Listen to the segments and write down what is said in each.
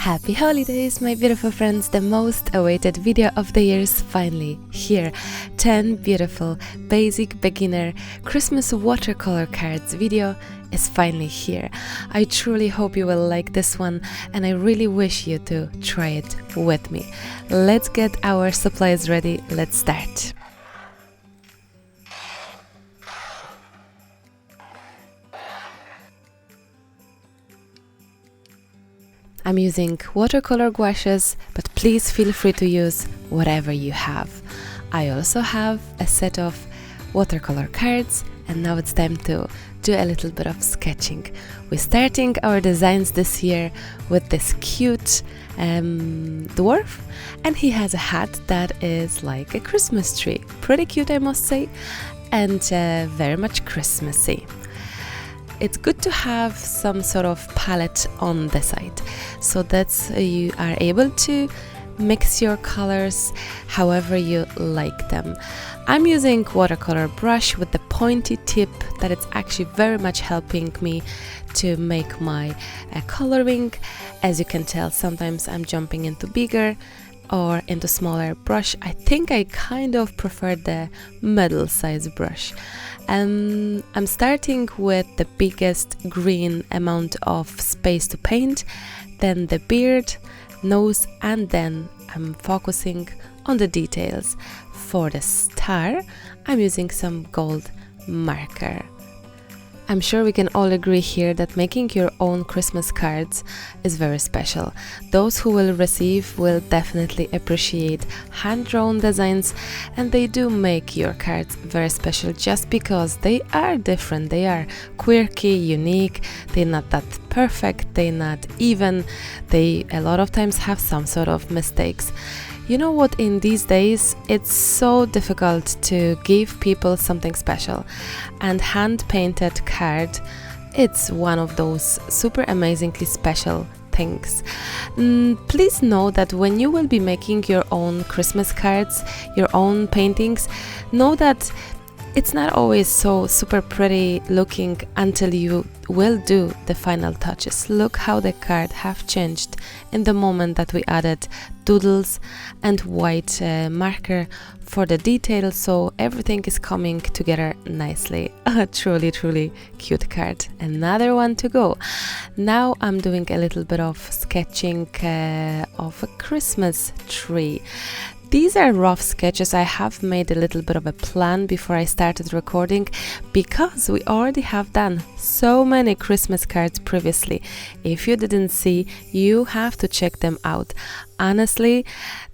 Happy holidays, my beautiful friends! The most awaited video of the year is finally here. 10 beautiful, basic, beginner Christmas watercolor cards video is finally here. I truly hope you will like this one, and I really wish you to try it with me. Let's get our supplies ready. Let's start. I'm using watercolor gouaches, but please feel free to use whatever you have. I also have a set of watercolor cards, and now it's time to do a little bit of sketching. We're starting our designs this year with this cute dwarf, and he has a hat that is like a Christmas tree. Pretty cute, I must say, and very much Christmassy. It's good to have some sort of palette on the side so that you are able to mix your colors however you like them. I'm using watercolor brush with the pointy tip that it's actually very much helping me to make my coloring. As you can tell, sometimes I'm jumping into bigger or into smaller brush. I think I kind of prefer the middle size brush. I'm starting with the biggest green amount of space to paint, then the beard, nose, and then I'm focusing on the details. For the star, I'm using some gold marker. I'm sure we can all agree here that making your own Christmas cards is very special. Those who will receive will definitely appreciate hand-drawn designs, and they do make your cards very special just because they are different, they are quirky, unique, they're not that perfect, they're not even, they a lot of times have some sort of mistakes. You know what, in these days it's so difficult to give people something special, and hand-painted card, it's one of those super amazingly special things. Please know that when you will be making your own Christmas cards, your own paintings, know that it's not always so super pretty looking until you will do the final touches. Look how the card have changed in the moment that we added doodles and white marker for the details, so everything is coming together nicely. Truly cute card. Another one to go. Now I'm doing a little bit of sketching of a Christmas tree. These are rough sketches. I have made a little bit of a plan before I started recording because we already have done so many Christmas cards previously. If you didn't see, you have to check them out. Honestly,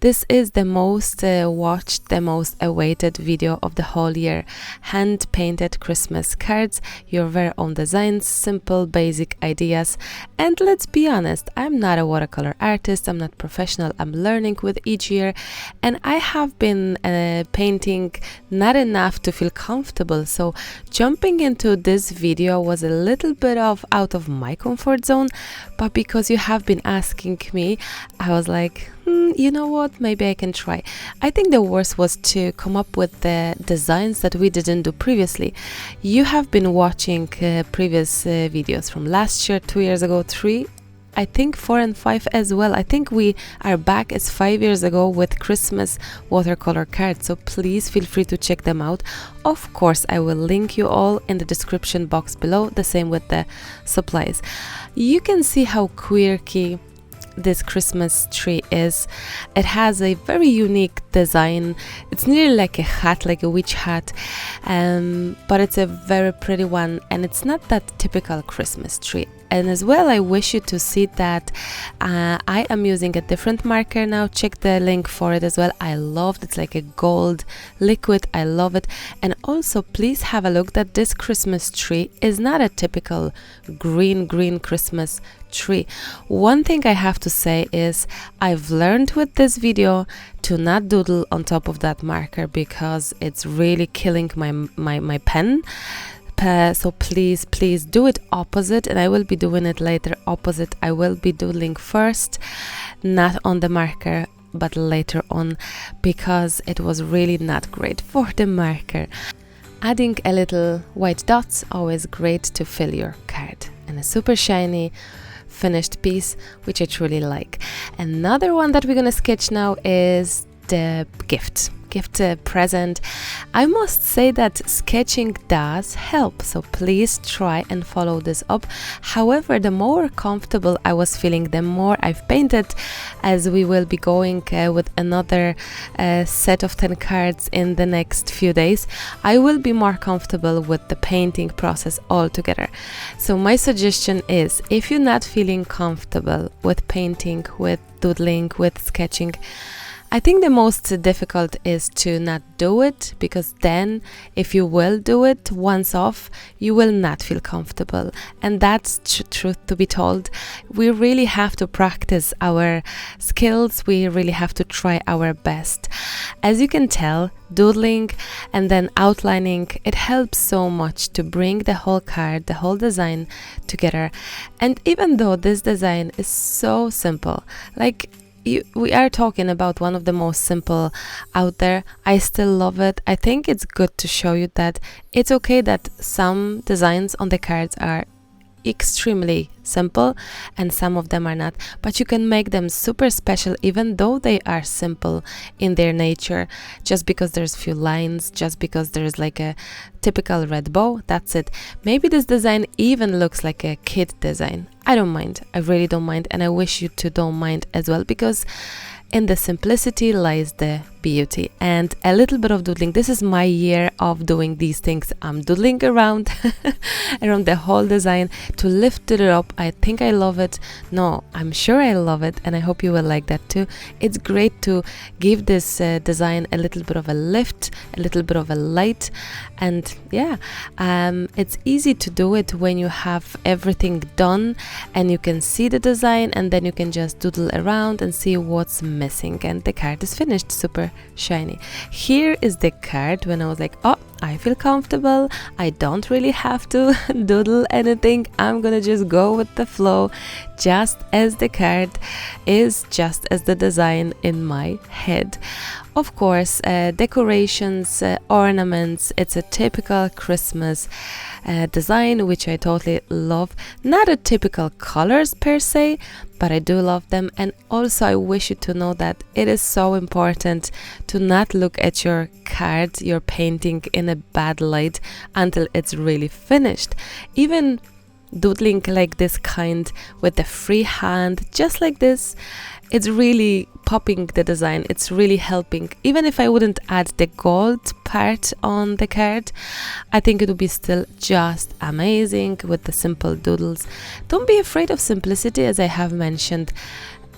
this is the most watched, the most awaited video of the whole year. Hand-painted Christmas cards, your very own designs, simple, basic ideas. And let's be honest, I'm not a watercolor artist, I'm not professional, I'm learning with each year. And I have been painting not enough to feel comfortable. So jumping into this video was a little bit of out of my comfort zone. But because you have been asking me, I was like, you know what, maybe I can try. I think the worst was to come up with the designs that we didn't do previously. You have been watching previous videos from last year, 2 years ago, 3, I think 4 and 5 as well. I think we are back as 5 years ago with Christmas watercolor cards, so please feel free to check them out. Of course, I will link you all in the description box below, the same with the supplies. You can see how quirky this Christmas tree is. It has a very unique design. It's nearly like a hat, like a witch hat, but it's a very pretty one, and it's not that typical Christmas tree. And as well, I wish you to see that I am using a different marker now. Check the link for it as well. I loved it. It's like a gold liquid. I love it. And also, please have a look that this Christmas tree is not a typical green Christmas tree. One thing I have to say is I've learned with this video to not doodle on top of that marker because it's really killing my pen. So please do it opposite, and I will be doing it later opposite. I will be doodling first, not on the marker, but later on, because it was really not great for the marker. Adding a little white dots, always great to fill your card. And a super shiny finished piece, which I truly like. Another one that we're gonna sketch now is the gift present. I must say that sketching does help, so please try and follow this up. However, the more comfortable I was feeling, the more I've painted, as we will be going with another set of 10 cards in the next few days. I will be more comfortable with the painting process altogether. So my suggestion is, if you're not feeling comfortable with painting, with doodling, with sketching, I think the most difficult is to not do it, because then if you will do it once off, you will not feel comfortable. And that's truth to be told. We really have to practice our skills. We really have to try our best. As you can tell, doodling and then outlining, it helps so much to bring the whole card, the whole design together. And even though this design is so simple, like we are talking about one of the most simple out there, I still love it. I think it's good to show you that it's okay that some designs on the cards are extremely simple and some of them are not, but you can make them super special even though they are simple in their nature. Just because there's few lines, just because there's like a typical red bow, that's it. Maybe this design even looks like a kid design. I don't mind. I really don't mind, and I wish you to don't mind as well, because in the simplicity lies the beauty. And a little bit of doodling. This is my year of doing these things. I'm doodling around around the whole design to lift it up. I think I love it. No, I'm sure I love it, and I hope you will like that too. It's great to give this design a little bit of a lift, a little bit of a light, and yeah, it's easy to do it when you have everything done and you can see the design, and then you can just doodle around and see what's missing, and the card is finished, super shiny. Here is the card when I was like, oh, I feel comfortable, I don't really have to doodle anything, I'm gonna just go with the flow, just as the card is, just as the design in my head. Of course, decorations, ornaments, it's a typical Christmas design, which I totally love. Not a typical colors per se, but I do love them. And also I wish you to know that it is so important to not look at your card, your painting in a bad light until it's really finished. Even doodling like this kind with the free hand, just like this, it's really popping the design, it's really helping. Even if I wouldn't add the gold part on the card, I think it would be still just amazing with the simple doodles. Don't be afraid of simplicity, as I have mentioned.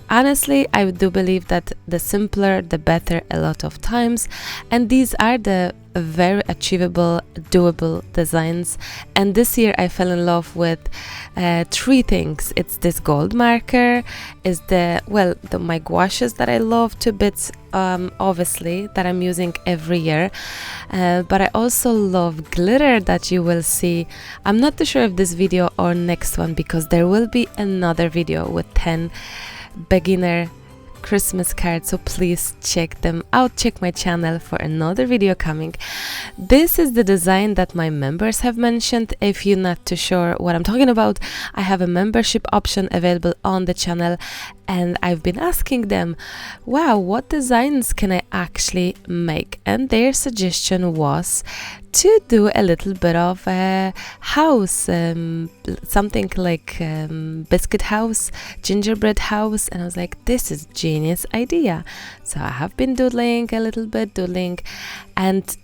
Honestly, I do believe that the simpler the better a lot of times, and these are the very achievable, doable designs. And this year I fell in love with three things. It's this gold marker, is my gouaches that I love to bits, obviously, that I'm using every year, but I also love glitter that you will see. I'm not too sure if this video or next one, because there will be another video with 10 beginner Christmas cards, so please check them out. Check my channel for another video coming. This is the design that my members have mentioned. If you're not too sure what I'm talking about, I have a membership option available on the channel, and I've been asking them, wow, what designs can I actually make? And their suggestion was to do a little bit of a house, something like biscuit house, gingerbread house, and I was like, this is genius idea. So I have been doodling a little bit, and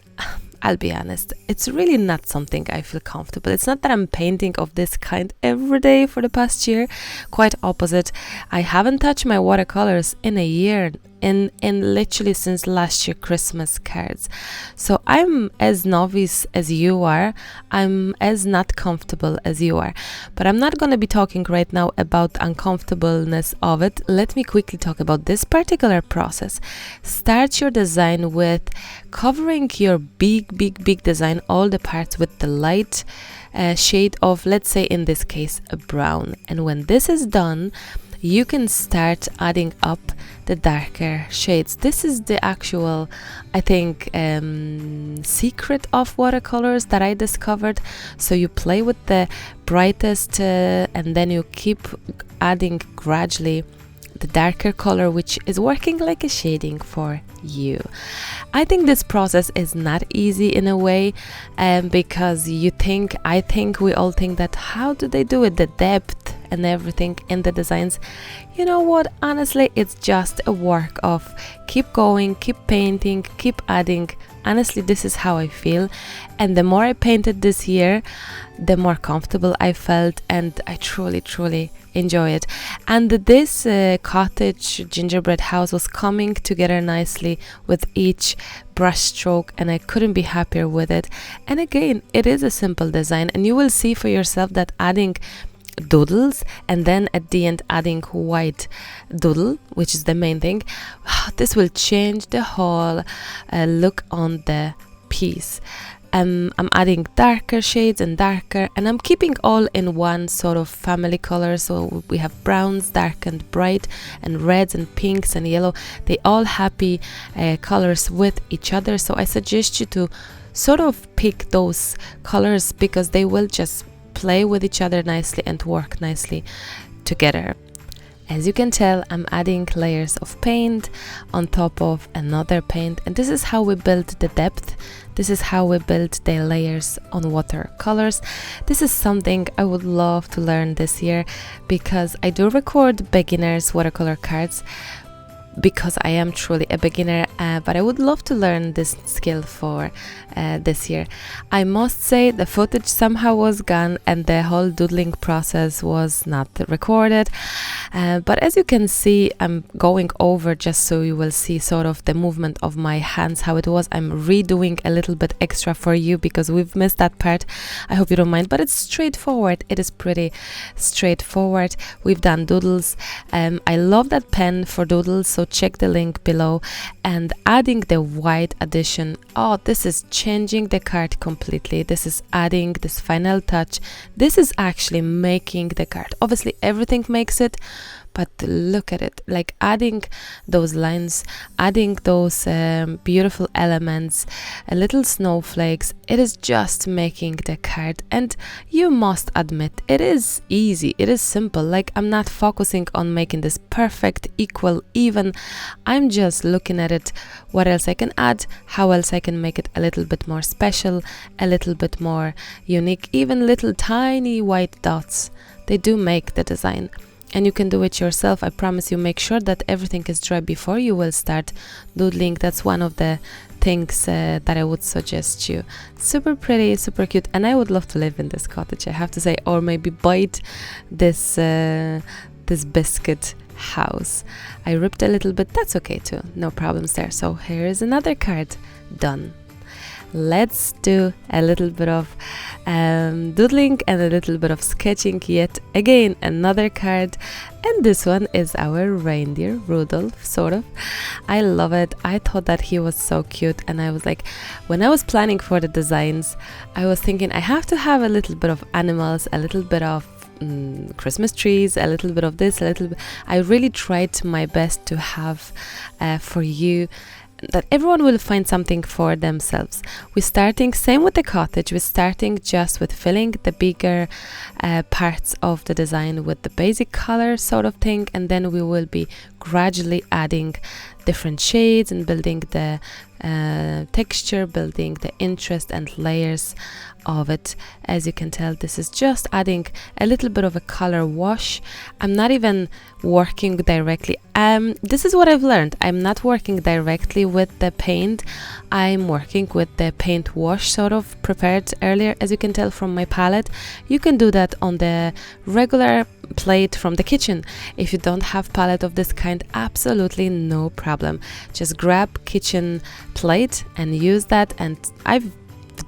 I'll be honest, it's really not something I feel comfortable. It's not that I'm painting of this kind every day for the past year, quite opposite. I haven't touched my watercolors in a year, in literally since last year Christmas cards. So I'm as novice as you are, I'm as not comfortable as you are, but I'm not going to be talking right now about uncomfortableness of it. Let me quickly talk about this particular process. Start your design with covering your big design, all the parts, with the light shade of, let's say in this case, a brown. And when this is done, you can start adding up the darker shades. This is the actual, I think, secret of watercolors that I discovered. So you play with the brightest and then you keep adding gradually the darker color, which is working like a shading for you. I think this process is not easy in a way, because I think we all think that how do they do it, the depth and everything in the designs. You know what, honestly, it's just a work of keep going, keep painting, keep adding. Honestly, this is how I feel, and the more I painted this year, the more comfortable I felt, and I truly enjoy it. And this cottage gingerbread house was coming together nicely with each brush stroke, and I couldn't be happier with it. And again, it is a simple design, and you will see for yourself that adding doodles and then at the end adding white doodle, which is the main thing, this will change the whole look on the piece. I'm adding darker shades and darker, and I'm keeping all in one sort of family color. So we have browns, dark and bright, and reds and pinks and yellow. They all happy colors with each other. So I suggest you to sort of pick those colors because they will just play with each other nicely and work nicely together. As you can tell, I'm adding layers of paint on top of another paint, and this is how we build the depth. This is how we build the layers on watercolors. This is something I would love to learn this year because I do record beginners watercolor cards because I am truly a beginner, but I would love to learn this skill for this year. I must say the footage somehow was gone and the whole doodling process was not recorded, but as you can see, I'm going over just so you will see sort of the movement of my hands, how it was. I'm redoing a little bit extra for you because we've missed that part. I hope you don't mind, but it's straightforward. It is pretty straightforward. We've done doodles. I love that pen for doodles, so check the link below. And adding the white addition, oh, this is changing the card completely. This is adding this final touch. This is actually making the card. Obviously everything makes it, but look at it, like adding those lines, adding those beautiful elements, little snowflakes. It is just making the card, and you must admit it is easy, it is simple. Like, I'm not focusing on making this perfect, equal, even. I'm just looking at it, what else I can add, how else I can make it a little bit more special, a little bit more unique. Even little tiny white dots, they do make the design. And you can do it yourself. I promise you, make sure that everything is dry before you will start doodling. That's one of the things that I would suggest you. Super pretty, super cute, and I would love to live in this cottage, I have to say, or maybe bite this this biscuit house. I ripped a little bit, that's okay too, no problems there. So here is another card done. Let's do a little bit of doodling and a little bit of sketching. Yet again, another card, and this one is our reindeer, Rudolph, sort of. I love it. I thought that he was so cute, and I was like, when I was planning for the designs, I was thinking I have to have a little bit of animals, a little bit of Christmas trees, a little bit of this, a little bit. I really tried my best to have for you that everyone will find something for themselves. We're starting, same with the cottage, we're starting just with filling the bigger parts of the design with the basic color sort of thing, and then we will be gradually adding different shades and building the texture, building the interest and layers of it. As you can tell, this is just adding a little bit of a color wash. I'm not even working directly. This is what I've learned. I'm not working directly with the paint. I'm working with the paint wash sort of prepared earlier, as you can tell from my palette. You can do that on the regular plate from the kitchen. If you don't have palette of this kind, absolutely no problem. Just grab kitchen plate and use that, and I've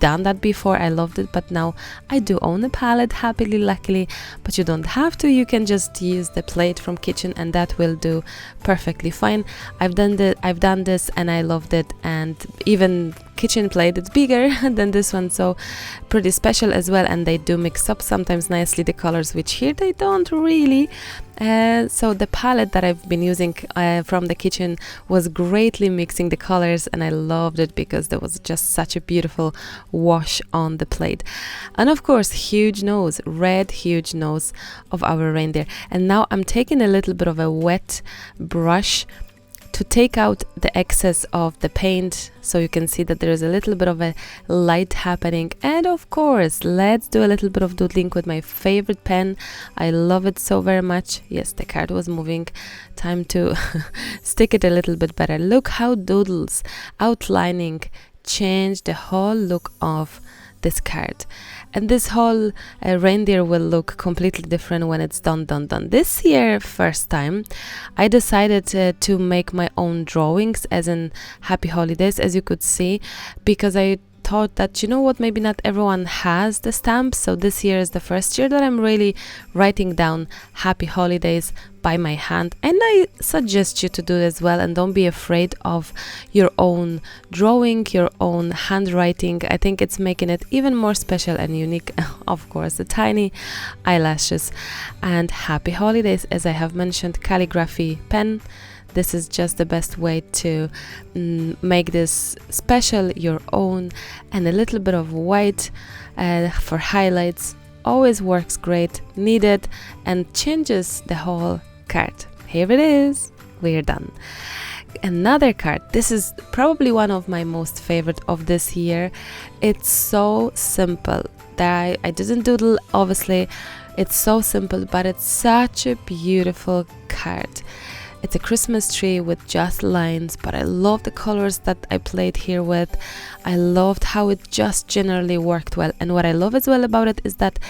done that before. I loved it, but now I do own a palette, happily, luckily. But you don't have to. You can just use the plate from kitchen, and that will do perfectly fine. I've done this and I loved it, and even kitchen plate. It's bigger than this one, so pretty special as well, and they do mix up sometimes nicely the colors, which here they don't really. So the palette that I've been using from the kitchen was greatly mixing the colors, and I loved it because there was just such a beautiful wash on the plate. And of course, huge nose, red huge nose of our reindeer. And now I'm taking a little bit of a wet brush to take out the excess of the paint, so you can see that there is a little bit of a light happening. And of course, let's do a little bit of doodling with my favorite pen. I love it so very much. Yes, the card was moving. Time to stick it a little bit better. Look how doodles outlining change the whole look of this card. And this whole reindeer will look completely different when it's done. This year, first time, I decided to make my own drawings as in Happy Holidays, as you could see, because I thought that, you know what, maybe not everyone has the stamps, so this year is the first year that I'm really writing down Happy Holidays by my hand, and I suggest you to do it as well. And don't be afraid of your own drawing, your own handwriting. I think it's making it even more special and unique. Of course, the tiny eyelashes. And Happy Holidays, as I have mentioned, calligraphy pen. This is just the best way to make this special, your own. And a little bit of white for highlights always works great. Needed and changes the whole card. Here it is. We're done. Another card. This is probably one of my most favorite of this year. It's so simple. I didn't doodle, obviously. It's so simple, but it's such a beautiful card. It's a Christmas tree with just lines, but I love the colors that I played here with. I loved how it just generally worked well. And what I love as well about it is that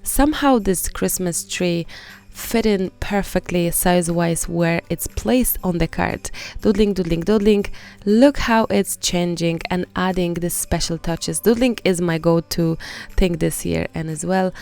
somehow this Christmas tree fit in perfectly size-wise where it's placed on the card. Doodling, doodling, doodling. Look how it's changing and adding these special touches. Doodling is my go-to thing this year, and as well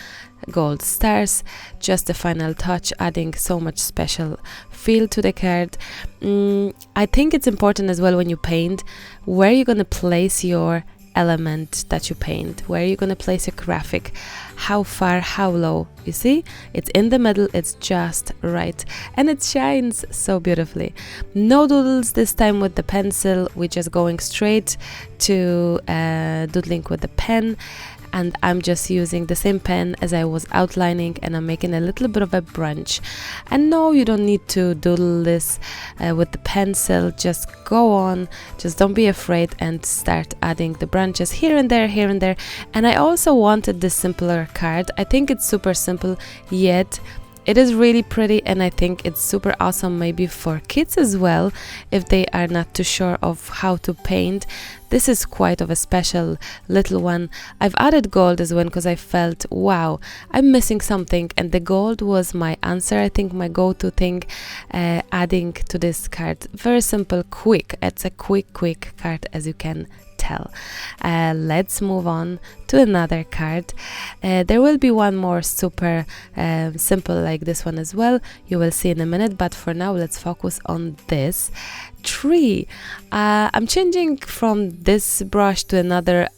gold stars, just the final touch, adding so much special feel to the card. I think it's important as well when you paint where you're going to place your element that you paint, where you're going to place your graphic, how far, how low. You see, it's in the middle, it's just right, and it shines so beautifully. No doodles this time with the pencil. We're just going straight to doodling with the pen, and I'm just using the same pen as I was outlining, and I'm making a little bit of a branch. And no, you don't need to doodle this with the pencil. Just go on, just don't be afraid, and start adding the branches here and there, here and there. And I also wanted this simpler card. I think it's super simple, yet it is really pretty, and I think it's super awesome maybe for kids as well if they are not too sure of how to paint. This is quite of a special little one. I've added gold as well because I felt, wow, I'm missing something, and the gold was my answer. I think my go-to thing adding to this card. Very simple, quick. It's a quick card, as you can tell. Let's move on to another card. There will be one more super simple like this one as well. You will see in a minute, but for now let's focus on this tree. I'm changing from this brush to another.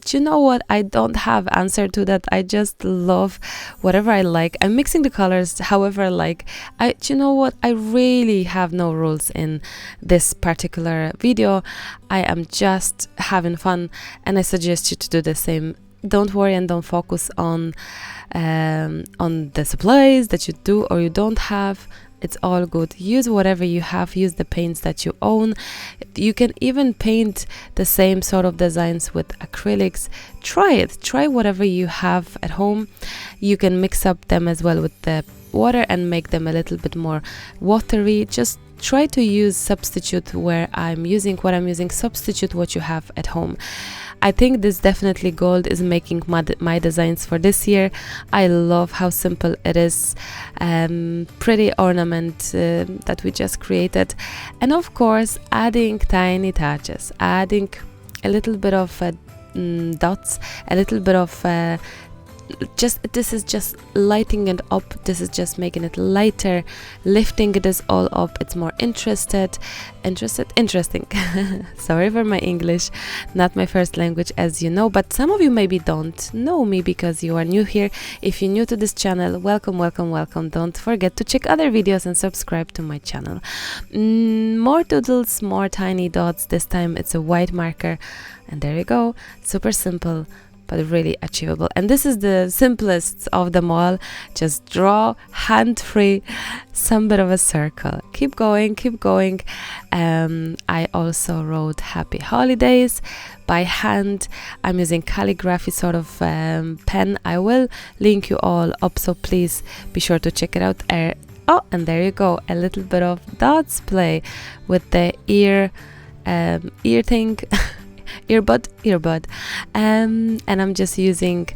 Do you know what? I don't have answer to that. I just love whatever I like. I'm mixing the colors however I like. Do you know what? I really have no rules in this particular video. I am just having fun, and I suggest you to do the same. Don't worry and don't focus on the supplies that you do or you don't have. It's all good. Use whatever you have. Use the paints that you own. You can even paint the same sort of designs with acrylics. Try it. Try whatever you have at home. You can mix up them as well with the water and make them a little bit more watery. Just try to use substitute where I'm using what I'm using. Substitute what you have at home. I think this definitely gold is making my designs for this year. I love how simple it is. Pretty ornament that we just created. And of course, adding tiny touches, adding a little bit of dots, a little bit of this is just lighting it up, this is just making it lighter, lifting it is all up. It's more interesting. Sorry for my English, not my first language, as you know, but some of you maybe don't know me because you are new here. If you're new to this channel, welcome, welcome, welcome. Don't forget to check other videos and subscribe to my channel. More doodles, more tiny dots. This time it's a white marker, and there you go. Super simple, but really achievable. And this is the simplest of them all. Just draw, hand-free, some bit of a circle. Keep going, keep going. I also wrote Happy Holidays by hand. I'm using calligraphy sort of pen. I will link you all up, so please be sure to check it out. Oh, and there you go, a little bit of dots play with the ear thing. earbud, and I'm just using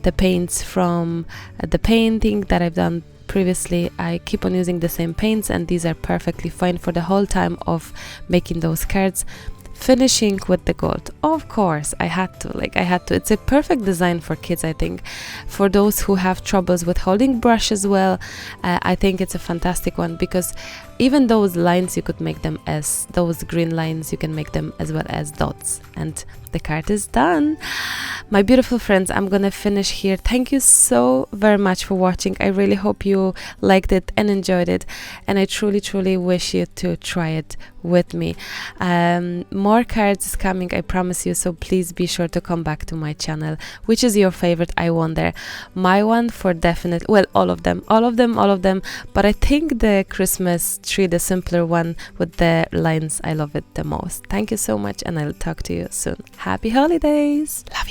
the paints from the painting that I've done previously. I keep on using the same paints, and these are perfectly fine for the whole time of making those cards. Finishing with the gold, of course, I had to. It's a perfect design for kids, I think. For those who have troubles with holding brush as well, I think it's a fantastic one, because even those lines, you could make them as those green lines, you can make them as well as dots, and the card is done. My beautiful friends, I'm gonna finish here. Thank you so very much for watching. I really hope you liked it and enjoyed it, and I truly wish you to try it with me. More cards is coming, I promise you, so please be sure to come back to my channel. Which is your favorite, I wonder? My one for definite, well, all of them, but I think the Christmas tree, the simpler one with the lines, I love it the most. Thank you so much, and I'll talk to you soon. Happy holidays. Love you.